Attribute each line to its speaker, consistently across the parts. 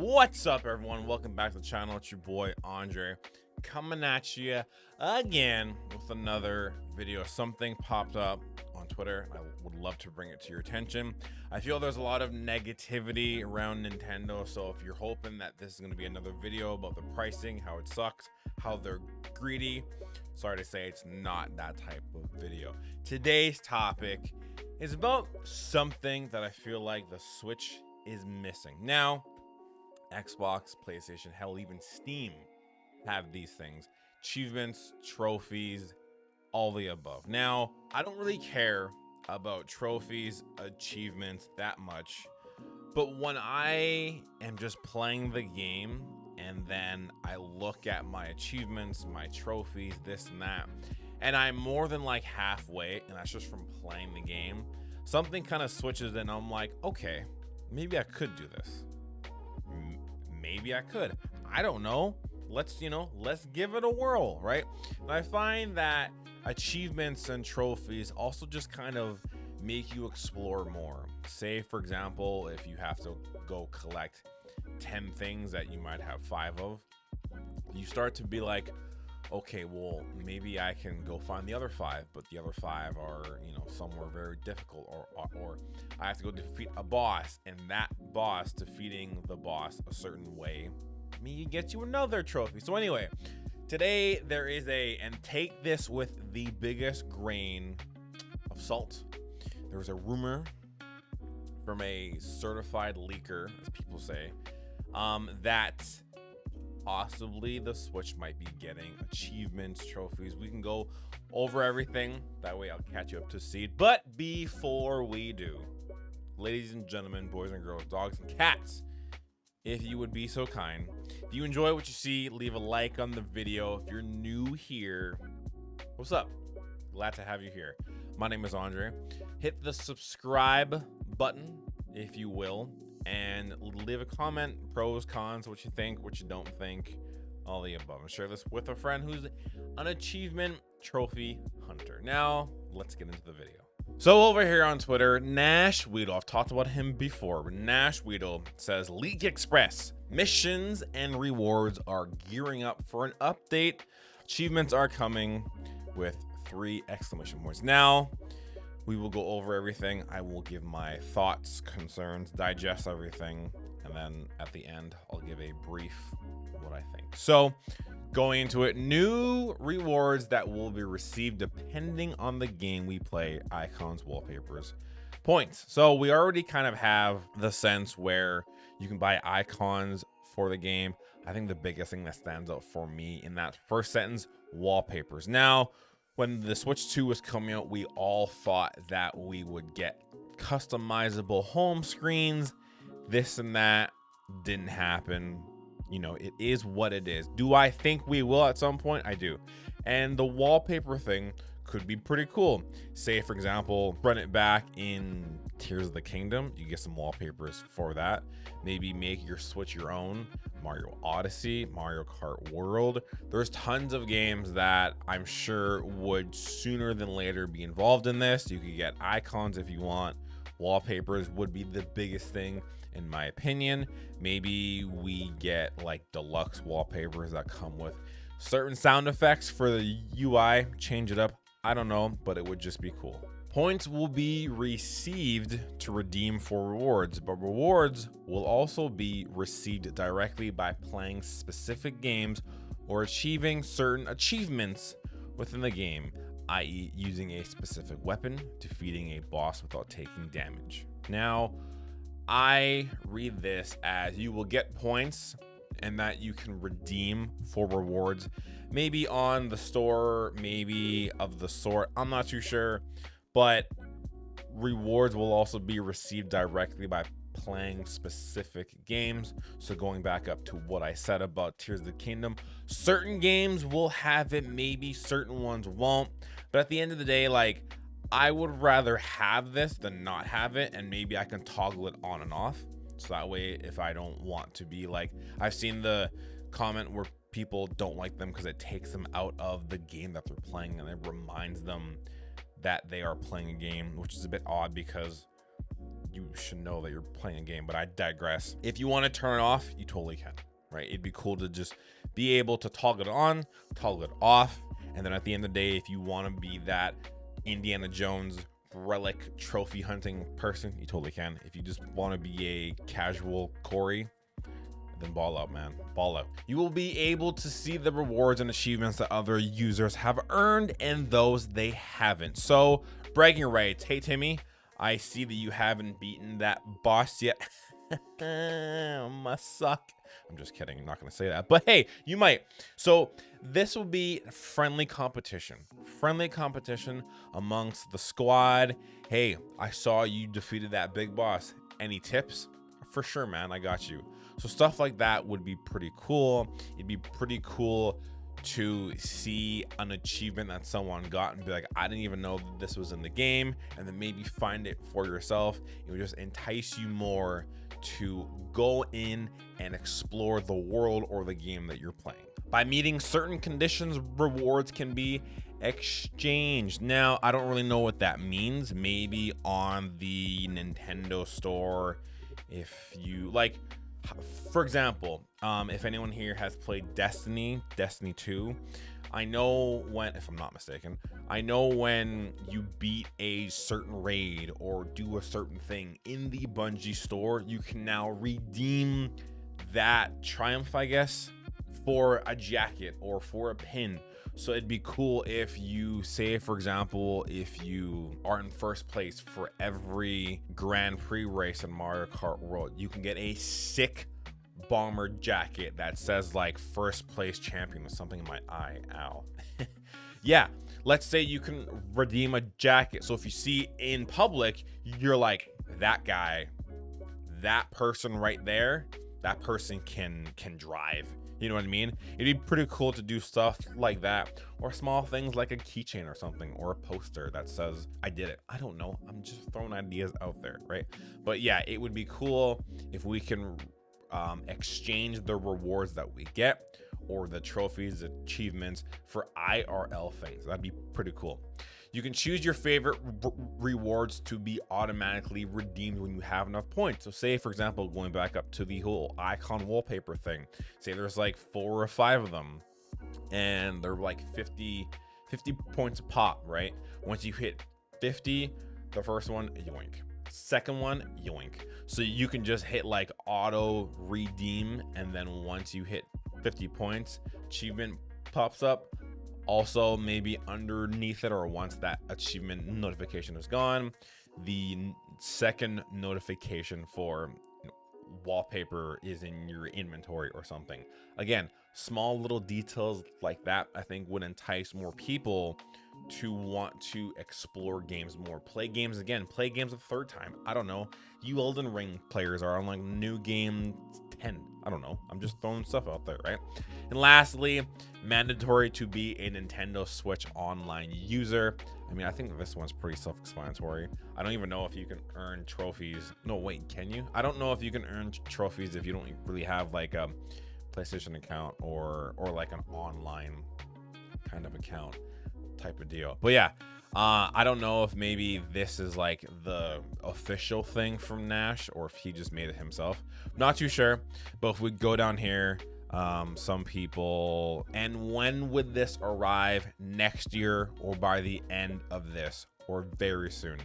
Speaker 1: What's up, everyone? Welcome back to the channel. It's your boy Andre coming at you again with another video. Something popped up on Twitter. I would love to bring it to your attention. I feel there's a lot of negativity around Nintendo, so if you're hoping that this is going to be another video about the pricing, how it sucks, how they're greedy, sorry to say, it's not that type of video. Today's topic is about something that I feel like the Switch is missing. Now, Xbox, PlayStation, hell, even Steam have these things. Achievements, trophies, all the above. Now, I don't really care about trophies, achievements that much, but when I am just playing the game and then I look at my achievements, my trophies, this and that, and I'm more than like halfway, and that's just from playing the game, something kind of switches and I'm like, okay, maybe I could do this. Maybe I could. I don't know. Let's give it a whirl, right? And I find that achievements and trophies also just kind of make you explore more. Say, for example, if you have to go collect 10 things that you might have 5 of, you start to be like, okay, well, maybe I can go find the other 5, but the other 5 are, somewhere very difficult, or I have to go defeat a boss, and that boss, defeating the boss a certain way, maybe gets you another trophy. So anyway, today there is and take this with the biggest grain of salt. There was a rumor from a certified leaker, as people say, that possibly the Switch might be getting achievements, trophies. We can go over everything. That way I'll catch you up to speed. But before we do, ladies and gentlemen, boys and girls, dogs and cats, if you would be so kind, if you enjoy what you see, leave a like on the video. If you're new here, what's up? Glad to have you here. My name is Andre. Hit the subscribe button, if you will, and leave a comment, pros, cons, what you think, what you don't think, all the above. And share this with a friend who's an achievement trophy hunter. Now, let's get into the video. So over here on Twitter, Nash Weedle, I've talked about him before, but Nash Weedle says, League Express, missions and rewards are gearing up for an update. Achievements are coming with 3 exclamation points. Now, we will go over everything. I will give my thoughts, concerns, digest everything, and then at the end, I'll give a brief what I think. So, going into it, new rewards that will be received depending on the game we play: icons, wallpapers, points. So we already kind of have the sense where you can buy icons for the game. I think the biggest thing that stands out for me in that first sentence, wallpapers. Now, when the Switch 2 was coming out, we all thought that we would get customizable home screens. This and that didn't happen. It is what it is. Do I think we will at some point? I do. And the wallpaper thing could be pretty cool. Say, for example, run it back in Tears of the Kingdom. You get some wallpapers for that. Maybe make your Switch your own. Mario Odyssey, Mario Kart World. There's tons of games that I'm sure would sooner than later be involved in this. You could get icons if you want. Wallpapers would be the biggest thing, in my opinion. Maybe we get like deluxe wallpapers that come with certain sound effects for the UI, change it up. I don't know, but it would just be cool. Points will be received to redeem for rewards, but rewards will also be received directly by playing specific games or achieving certain achievements within the game, i.e. using a specific weapon, defeating a boss without taking damage. Now, I read this as you will get points and that you can redeem for rewards, maybe on the store, maybe of the sort. I'm not too sure, but rewards will also be received directly by playing specific games. So going back up to what I said about Tears of the Kingdom, certain games will have it, maybe certain ones won't. But at the end of the day, like, I would rather have this than not have it, and maybe I can toggle it on and off. So that way, if I don't want to be like, I've seen the comment where people don't like them because it takes them out of the game that they're playing and it reminds them that they are playing a game, which is a bit odd because you should know that you're playing a game, but I digress. If you want to turn it off, you totally can, right? It'd be cool to just be able to toggle it on, toggle it off, and then at the end of the day, if you want to be that Indiana Jones relic trophy hunting person, you totally can. If you just want to be a casual Corey, then ball out, man. Ball out. You will be able to see the rewards and achievements that other users have earned and those they haven't. So, bragging rights. Hey, Timmy, I see that you haven't beaten that boss yet. Must suck. I'm just kidding. I'm not going to say that. But hey, you might. So this will be friendly competition. Friendly competition amongst the squad. Hey, I saw you defeated that big boss. Any tips? For sure, man. I got you. So stuff like that would be pretty cool. It'd be pretty cool to see an achievement that someone got and be like, I didn't even know that this was in the game, and then maybe find it for yourself. It would just entice you more to go in and explore the world or the game that you're playing. By meeting certain conditions, rewards can be exchanged. Now, I don't really know what that means. Maybe on the Nintendo store, if you like, for example, if anyone here has played Destiny 2, I know when, if I'm not mistaken, I know when you beat a certain raid or do a certain thing in the Bungie store, you can now redeem that triumph, I guess, for a jacket or for a pin. So it'd be cool if you say, for example, if you are in first place for every Grand Prix race in Mario Kart World, you can get a sick bomber jacket that says like first place champion with something in my eye. Ow. Yeah, let's say you can redeem a jacket. So if you see in public, you're like, that guy, that person right there, that person can drive. You know what I mean? It'd be pretty cool to do stuff like that, or small things like a keychain or something, or a poster that says, I did it. I don't know. I'm just throwing ideas out there, right? But yeah, it would be cool if we can exchange the rewards that we get or the trophies, achievements for IRL things. That'd be pretty cool. You can choose your favorite rewards to be automatically redeemed when you have enough points. So say, for example, going back up to the whole icon wallpaper thing, say there's like 4 or 5 of them and they're like 50 points a pop, right? Once you hit 50, the first one, yoink. Second one, yoink. So you can just hit like auto redeem, and then once you hit 50 points, achievement pops up. Also, maybe underneath it, or once that achievement notification is gone, the second notification for wallpaper is in your inventory or something. Again, small little details like that, I think, would entice more people to want to explore games more, play games again, play games a third time. I don't know. You Elden Ring players are on like new game 10. I don't know. I'm just throwing stuff out there, right? And lastly, mandatory to be a Nintendo Switch Online user. I mean, I think this one's pretty self-explanatory. I don't even know if you can earn trophies. No, wait, can you? I don't know if you can earn trophies if you don't really have like a PlayStation account or like an online kind of account type of deal. But yeah, I don't know if maybe this is like the official thing from Nash or if he just made it himself. Not too sure. But if we go down here, some people, and when would this arrive? Next year or by the end of this or very soon?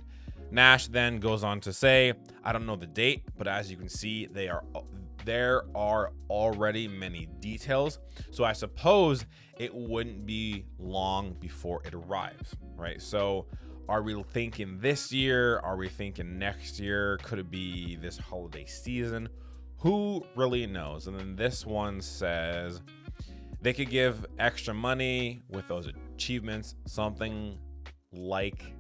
Speaker 1: Nash then goes on to say, I don't know the date, but as you can see, there are already many details. So I suppose it wouldn't be long before it arrives, right? So are we thinking this year? Are we thinking next year? Could it be this holiday season? Who really knows? And then this one says they could give extra money with those achievements, something like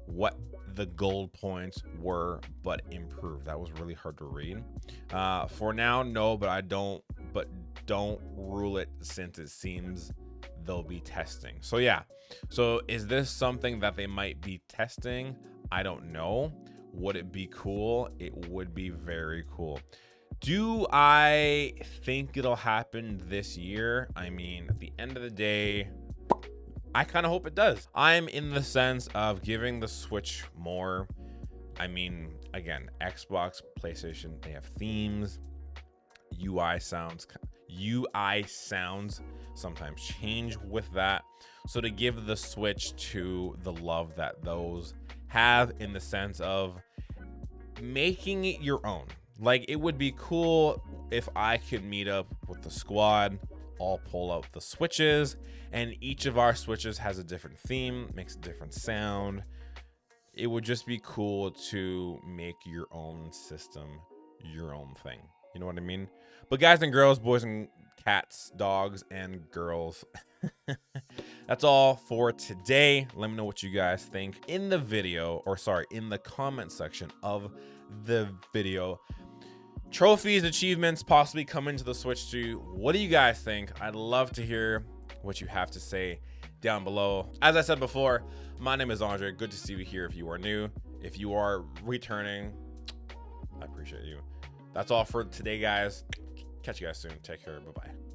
Speaker 1: what the gold points were, but improved. That was really hard to read. For now, no, but don't rule it, since it seems they'll be testing. So yeah, so is this something that they might be testing? I don't know. Would it be cool? It would be very cool. Do I think it'll happen this year? I mean, at the end of the day, I kind of hope it does. I'm in the sense of giving the Switch more. I mean, Again, Xbox, PlayStation, they have themes, UI sounds sometimes change with that. So to give the Switch to the love that those have, in the sense of making it your own. Like, it would be cool if I could meet up with the squad, all pull out the Switches, and each of our Switches has a different theme, makes a different sound. It would just be cool to make your own system, your own thing. You know what I mean? But guys and girls, boys and cats, dogs and girls, that's all for today. Let me know what you guys think in the video, or sorry, in the comment section of the video. Trophies, achievements possibly coming to the Switch 2. What do you guys think? I'd love to hear what you have to say down below. As I said before, my name is Andre. Good to see you here if you are new. If you are returning, I appreciate you. That's all for today, guys. Catch you guys soon. Take care. Bye-bye.